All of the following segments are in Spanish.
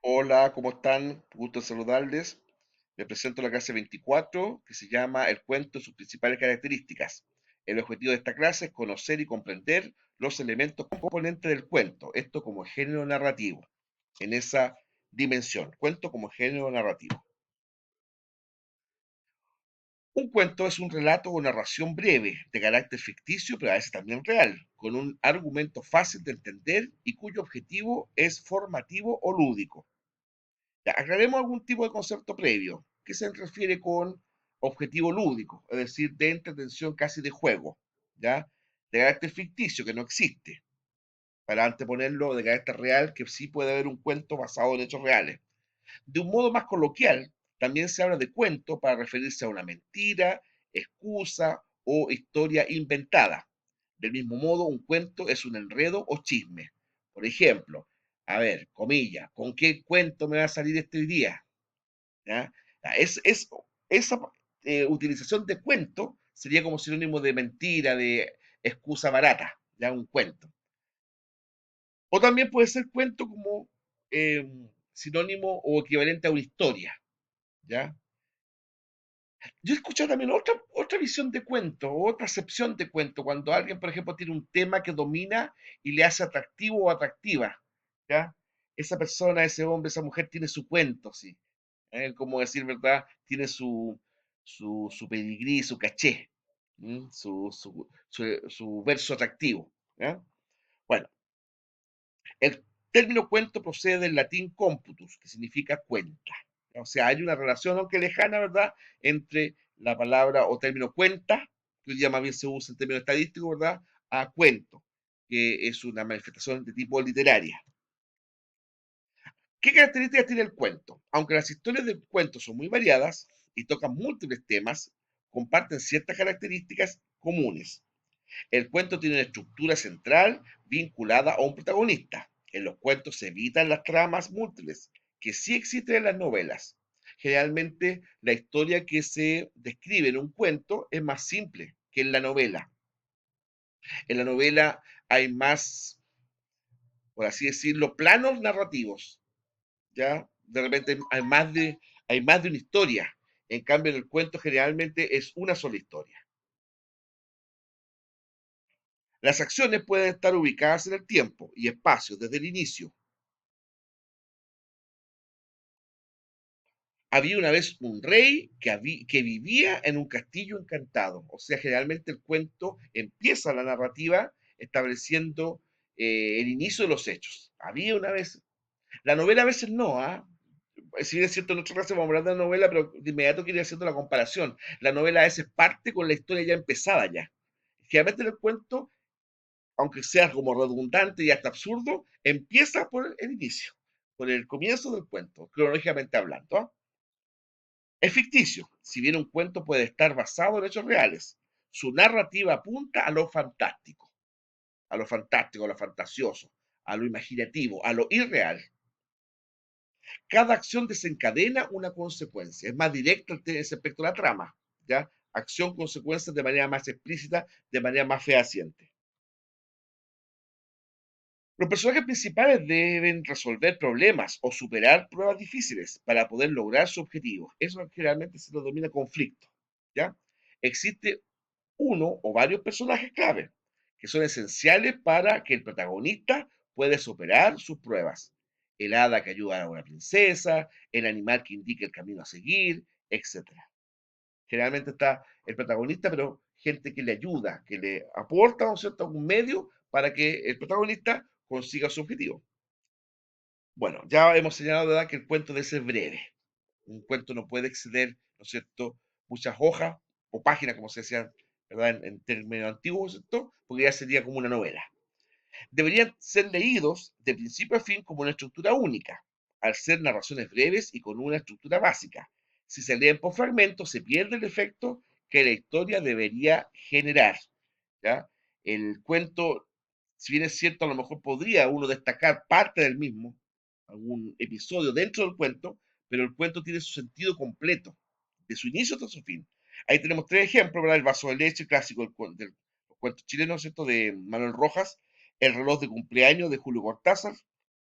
Hola, ¿cómo están? Gusto en saludarles. Les presento la clase 24, que se llama El cuento y sus principales características. El objetivo de esta clase es conocer y comprender los elementos componentes del cuento, esto como género narrativo, en esa dimensión, cuento como género narrativo. Un cuento es un relato o narración breve, de carácter ficticio, pero a veces también real, con un argumento fácil de entender y cuyo objetivo es formativo o lúdico. Ya, aclaremos algún tipo de concepto previo, que se refiere con objetivo lúdico, es decir, de entretención casi de juego, ¿ya? De carácter ficticio, que no existe, para anteponerlo de carácter real, que sí puede haber un cuento basado en hechos reales. De un modo más coloquial, también se habla de cuento para referirse a una mentira, excusa o historia inventada. Del mismo modo, un cuento es un enredo o chisme. Por ejemplo, a ver, comilla, ¿con qué cuento me va a salir este día? ¿Ya? Esa utilización de cuento sería como sinónimo de mentira, de excusa barata, ya un cuento. O también puede ser cuento como sinónimo o equivalente a una historia, ¿ya? Yo he escuchado también otra visión de cuento, otra acepción de cuento, cuando alguien, por ejemplo, tiene un tema que domina y le hace atractivo o atractiva, ¿ya? Esa persona, ese hombre, esa mujer tiene su cuento, sí. Como decir, ¿verdad? Tiene su pedigrí, su caché, su verso atractivo, ¿ya? Bueno, el término cuento procede del latín computus, que significa cuenta. O sea, hay una relación, aunque lejana, ¿verdad?, entre la palabra o término cuenta, que hoy día más bien se usa en términos estadísticos, ¿verdad?, a cuento, que es una manifestación de tipo literaria. ¿Qué características tiene el cuento? Aunque las historias del cuento son muy variadas y tocan múltiples temas, comparten ciertas características comunes. El cuento tiene una estructura central vinculada a un protagonista. En los cuentos se evitan las tramas múltiples, que sí existen en las novelas. Generalmente, la historia que se describe en un cuento es más simple que en la novela. En la novela hay más, por así decirlo, planos narrativos, ¿ya? De repente hay más de una historia. En cambio, en el cuento generalmente es una sola historia. Las acciones pueden estar ubicadas en el tiempo y espacio desde el inicio. Había una vez un rey que vivía en un castillo encantado. O sea, generalmente el cuento empieza la narrativa estableciendo el inicio de los hechos. Había una vez. La novela a veces no, ¿ah? Si bien es cierto, en otra clase vamos a hablar de la novela, pero de inmediato quería haciendo la comparación. La novela a veces parte con la historia ya empezada ya. Generalmente en el cuento, aunque sea como redundante y hasta absurdo, empieza por el inicio, por el comienzo del cuento, cronológicamente hablando. ¿Ah? Es ficticio, si bien un cuento puede estar basado en hechos reales. Su narrativa apunta a lo fantástico, a lo fantasioso, a lo imaginativo, a lo irreal. Cada acción desencadena una consecuencia. Es más directa en ese aspecto de la trama, ¿ya? Acción, consecuencia de manera más explícita, de manera más fehaciente. Los personajes principales deben resolver problemas o superar pruebas difíciles para poder lograr su objetivo. Eso generalmente se lo denomina conflicto, ¿ya? Existe uno o varios personajes clave que son esenciales para que el protagonista pueda superar sus pruebas. El hada que ayuda a una princesa, el animal que indica el camino a seguir, etcétera. Generalmente está el protagonista, pero gente que le ayuda, que le aporta, ¿no es cierto?, un medio para que el protagonista consiga su objetivo. Bueno, ya hemos señalado, ¿verdad?, que el cuento debe ser breve. Un cuento no puede exceder, ¿no es cierto?, muchas hojas o páginas, como se decía, ¿verdad?, en términos antiguos, ¿cierto?, porque ya sería como una novela. Deberían ser leídos de principio a fin como una estructura única, al ser narraciones breves y con una estructura básica. Si se leen por fragmentos, se pierde el efecto que la historia debería generar. ¿Ya? El cuento, si bien es cierto, a lo mejor podría uno destacar parte del mismo, algún episodio dentro del cuento, pero el cuento tiene su sentido completo, de su inicio hasta su fin. Ahí tenemos tres ejemplos, ¿verdad? El vaso de leche clásico del cuento chileno, ¿cierto?, de Manuel Rojas, el reloj de cumpleaños de Julio Cortázar,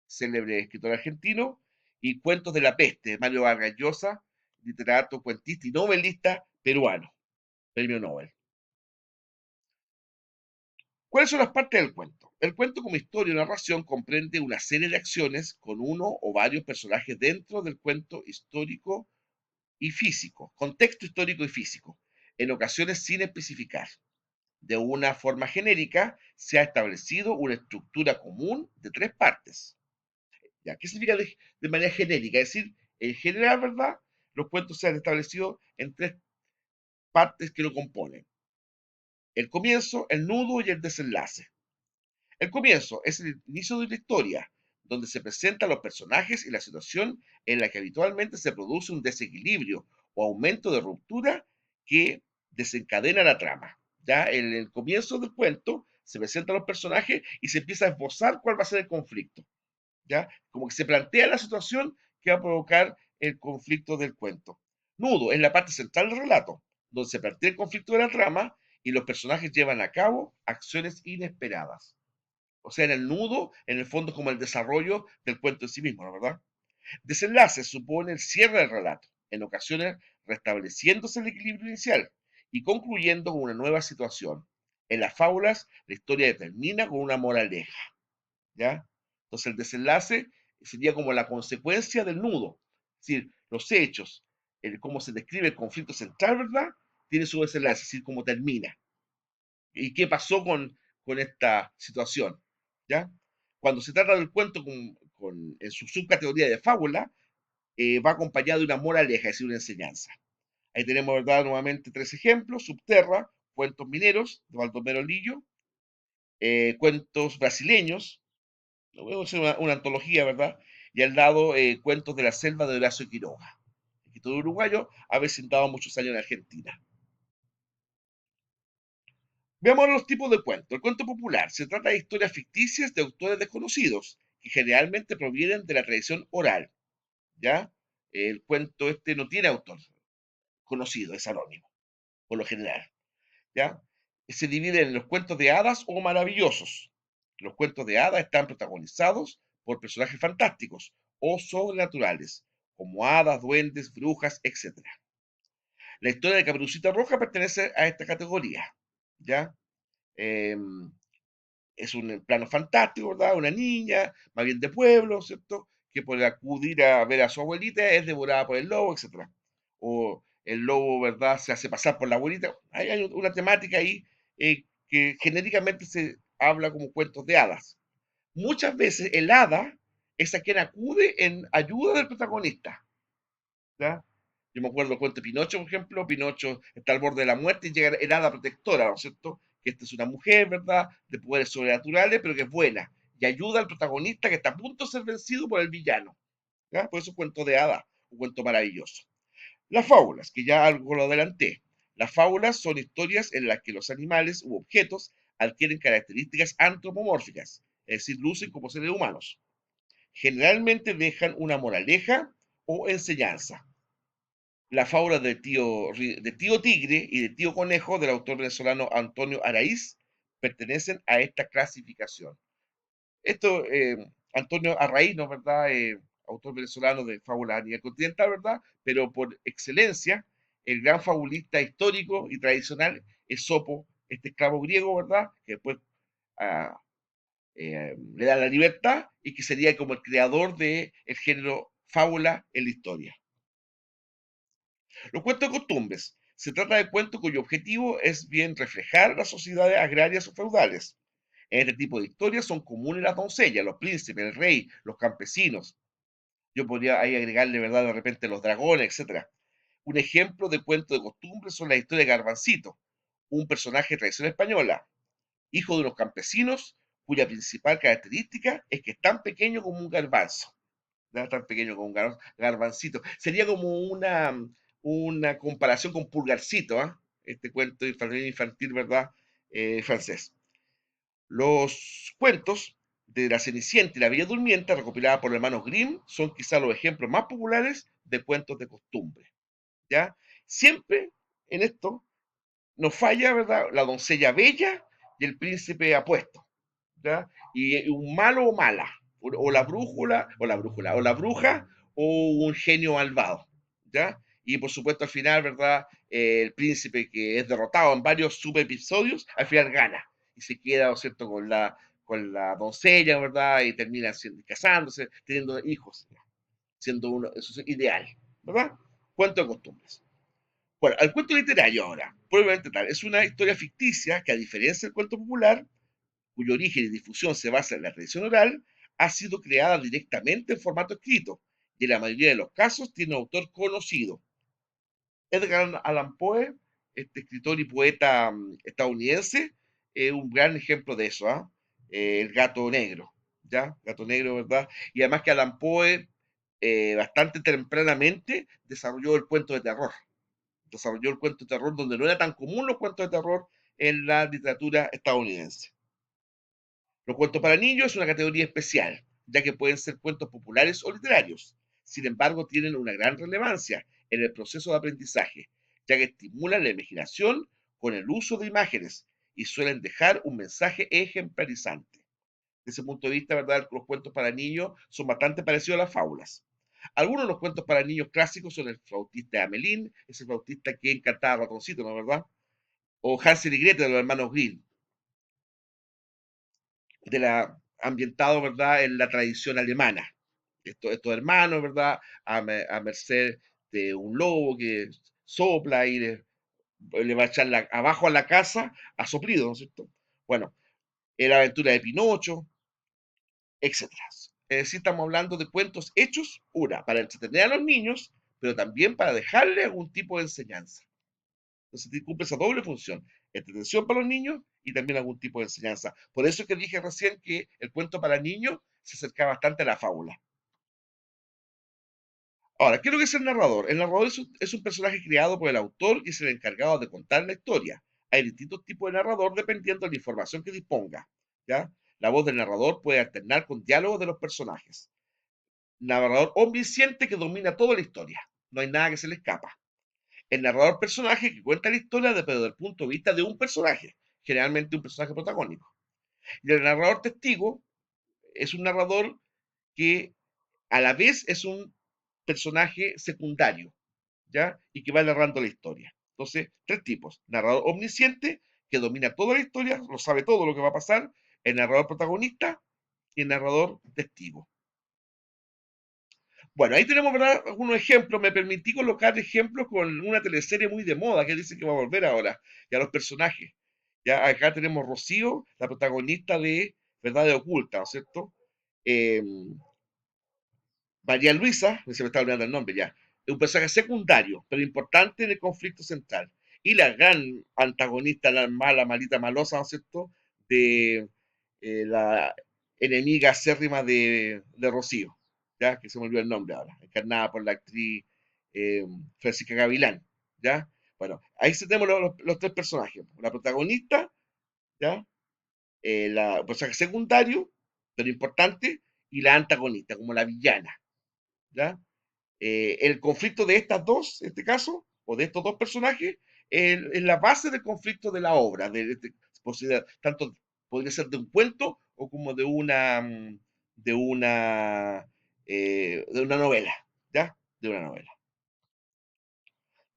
célebre escritor argentino, y Cuentos de la peste, de Mario Vargas Llosa, literato, cuentista y novelista peruano, premio Nobel. ¿Cuáles son las partes del cuento? El cuento como historia o narración comprende una serie de acciones con uno o varios personajes dentro del cuento histórico y físico, contexto histórico y físico, en ocasiones sin especificar. De una forma genérica, se ha establecido una estructura común de tres partes. ¿Ya? ¿Qué significa de manera genérica? Es decir, en general, ¿verdad? Los cuentos se han establecido en tres partes que lo componen. El comienzo, el nudo y el desenlace. El comienzo es el inicio de una historia, donde se presentan los personajes y la situación en la que habitualmente se produce un desequilibrio o aumento de ruptura que desencadena la trama. Ya en el comienzo del cuento se presentan los personajes y se empieza a esbozar cuál va a ser el conflicto. ¿Ya? Como que se plantea la situación que va a provocar el conflicto del cuento. Nudo es la parte central del relato, donde se plantea el conflicto de la trama y los personajes llevan a cabo acciones inesperadas. O sea, en el nudo, en el fondo, como el desarrollo del cuento en sí mismo, ¿no? ¿Verdad? Desenlace supone el cierre del relato, en ocasiones restableciéndose el equilibrio inicial y concluyendo con una nueva situación. En las fábulas, la historia termina con una moraleja, ¿ya? Entonces, el desenlace sería como la consecuencia del nudo, es decir, los hechos, cómo se describe el conflicto central, ¿verdad? Tiene su desenlace, es decir, cómo termina. ¿Y qué pasó con esta situación? ¿Ya? Cuando se trata del cuento en su subcategoría de fábula, va acompañado de una moraleja, es decir, una enseñanza. Ahí tenemos, ¿verdad? Nuevamente tres ejemplos: Subterra, Cuentos Mineros, de Baldomero Lillo, Cuentos Brasileños, es una antología, ¿verdad? Y al lado, Cuentos de la Selva, de Horacio Quiroga. El escritor uruguayo ha vecindado muchos años en Argentina. Veamos los tipos de cuentos. El cuento popular se trata de historias ficticias de autores desconocidos, que generalmente provienen de la tradición oral. ¿Ya? El cuento este no tiene autor conocido, es anónimo, por lo general. ¿Ya? Se divide en los cuentos de hadas o maravillosos. Los cuentos de hadas están protagonizados por personajes fantásticos o sobrenaturales, como hadas, duendes, brujas, etc. La historia de Caperucita Roja pertenece a esta categoría. ¿Ya? Em, es un plano fantástico, ¿verdad? Una niña, más bien de pueblo, ¿cierto? Que por acudir a ver a su abuelita es devorada por el lobo, etcétera. O el lobo, ¿verdad? Se hace pasar por la abuelita. Hay una temática ahí que genéricamente se habla como cuentos de hadas. Muchas veces el hada es a quien acude en ayuda del protagonista, ¿ya? Yo me acuerdo del cuento de Pinocho, por ejemplo. Pinocho está al borde de la muerte y llega el hada protectora, ¿no es cierto? Que esta es una mujer, ¿verdad? De poderes sobrenaturales, pero que es buena. Y ayuda al protagonista que está a punto de ser vencido por el villano. ¿Ya? Por eso cuento de hada, un cuento maravilloso. Las fábulas, que ya algo lo adelanté. Las fábulas son historias en las que los animales u objetos adquieren características antropomórficas, es decir, lucen como seres humanos. Generalmente dejan una moraleja o enseñanza. La fábula de tío Tigre y de tío Conejo, del autor venezolano Antonio Araiz, pertenecen a esta clasificación. Esto, Antonio Arraiz, ¿no? ¿Verdad? Autor venezolano de fábulas a nivel continental, ¿verdad? Pero por excelencia, el gran fabulista histórico y tradicional es Sopo, este esclavo griego, ¿verdad? Que después le da la libertad y que sería como el creador del género fábula en la historia. Los cuentos de costumbres. Se trata de cuentos cuyo objetivo es bien reflejar las sociedades agrarias o feudales. En este tipo de historias son comunes las doncellas, los príncipes, el rey, los campesinos. Yo podría ahí agregarle, ¿verdad? De repente los dragones, etcétera. Un ejemplo de cuento de costumbres son la historia de Garbancito, un personaje de tradición española, hijo de unos campesinos, cuya principal característica es que es tan pequeño como un garbanzo. ¿Verdad? Tan pequeño como un garbancito. Sería como una comparación con Pulgarcito, ¿eh? Este cuento infantil, ¿verdad? Francés. Los cuentos de la Cenicienta y la Bella Durmiente, recopiladas por los hermanos Grimm, son quizá los ejemplos más populares de cuentos de costumbre. ¿Ya? Siempre en esto nos falla, ¿verdad? La doncella bella y el príncipe apuesto. ¿Ya? Y un malo o mala, o la brújula, o la bruja, o un genio malvado, ¿ya? Y por supuesto al final, ¿verdad? El príncipe que es derrotado en varios super episodios, al final gana y se queda, ¿no es cierto?, con la doncella, ¿verdad? Y termina casándose, teniendo hijos, siendo uno, eso es ideal, ¿verdad? Cuento de costumbres. Bueno, el cuento literario ahora, probablemente tal, es una historia ficticia que a diferencia del cuento popular, cuyo origen y difusión se basa en la tradición oral, ha sido creada directamente en formato escrito y en la mayoría de los casos tiene un autor conocido. Edgar Allan Poe, este escritor y poeta estadounidense, es un gran ejemplo de eso, ¿ah? El gato negro, ¿ya? Gato negro, ¿verdad? Y además que Allan Poe bastante tempranamente desarrolló el cuento de terror. Desarrolló el cuento de terror donde no era tan común los cuentos de terror en la literatura estadounidense. Los cuentos para niños es una categoría especial, ya que pueden ser cuentos populares o literarios. Sin embargo, tienen una gran relevancia en el proceso de aprendizaje, ya que estimulan la imaginación con el uso de imágenes y suelen dejar un mensaje ejemplarizante. Desde ese punto de vista, ¿verdad? Los cuentos para niños son bastante parecidos a las fábulas. Algunos de los cuentos para niños clásicos son el flautista de Amelín, ese flautista que encantaba a ratoncito, ¿no es verdad? O Hansel y Gretel de los hermanos Grimm, de la, ambientado, ¿verdad?, en la tradición alemana. Estos hermanos, ¿verdad?, a merced de un lobo que sopla y le va a echar abajo a la casa a soplido, ¿no es cierto? Bueno, la aventura de Pinocho, etcétera. Es decir, estamos hablando de cuentos hechos, una, para entretener a los niños, pero también para dejarle algún tipo de enseñanza. Entonces cumple esa doble función, entretención para los niños y también algún tipo de enseñanza. Por eso es que dije recién que el cuento para niños se acerca bastante a la fábula. Ahora, ¿qué es lo que es el narrador? El narrador es un personaje creado por el autor y es el encargado de contar la historia. Hay distintos tipos de narrador dependiendo de la información que disponga. ¿Ya? La voz del narrador puede alternar con diálogos de los personajes. Narrador omnisciente que domina toda la historia. No hay nada que se le escapa. El narrador personaje que cuenta la historia desde el punto de vista de un personaje, generalmente un personaje protagónico. Y el narrador testigo es un narrador que a la vez es un personaje secundario, ¿ya? Y que va narrando la historia. Entonces, tres tipos. Narrador omnisciente, que domina toda la historia, lo sabe todo lo que va a pasar. El narrador protagonista y el narrador testigo. Bueno, ahí tenemos, ¿verdad?, algunos ejemplos. Me permití colocar ejemplos con una teleserie muy de moda que dice que va a volver ahora, y a los personajes. Ya acá tenemos Rocío, la protagonista de Verdad Oculta, ¿no es cierto? Eh, María Luisa, se me está olvidando el nombre ya, es un personaje secundario, pero importante en el conflicto central. Y la gran antagonista, la mala, malita, malosa, ¿no es cierto?, de la enemiga acérrima de Rocío, ¿ya? Que se me olvidó el nombre ahora, encarnada por la actriz eh, Francisca Gavilán, ¿ya? Bueno, ahí tenemos los tres personajes. La protagonista, ¿ya? El personaje secundario, pero importante, y la antagonista, como la villana, ¿ya? El conflicto de estas dos, en este caso, o de estos dos personajes, es la base del conflicto de la obra, tanto podría ser de un cuento o como de una, de una novela, ¿ya? De una novela.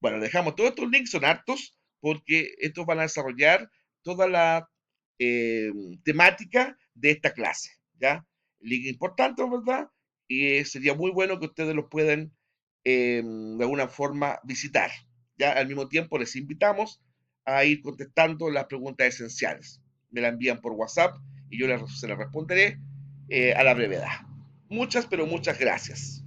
Bueno, dejamos todos estos links, son hartos, porque estos van a desarrollar toda la eh, temática de esta clase, ¿ya? Link importante, ¿verdad? Y sería muy bueno que ustedes los puedan de alguna forma visitar, ¿ya? Al mismo tiempo les invitamos a ir contestando las preguntas esenciales. Me la envían por WhatsApp y yo se las responderé a la brevedad. Muchas, pero muchas gracias.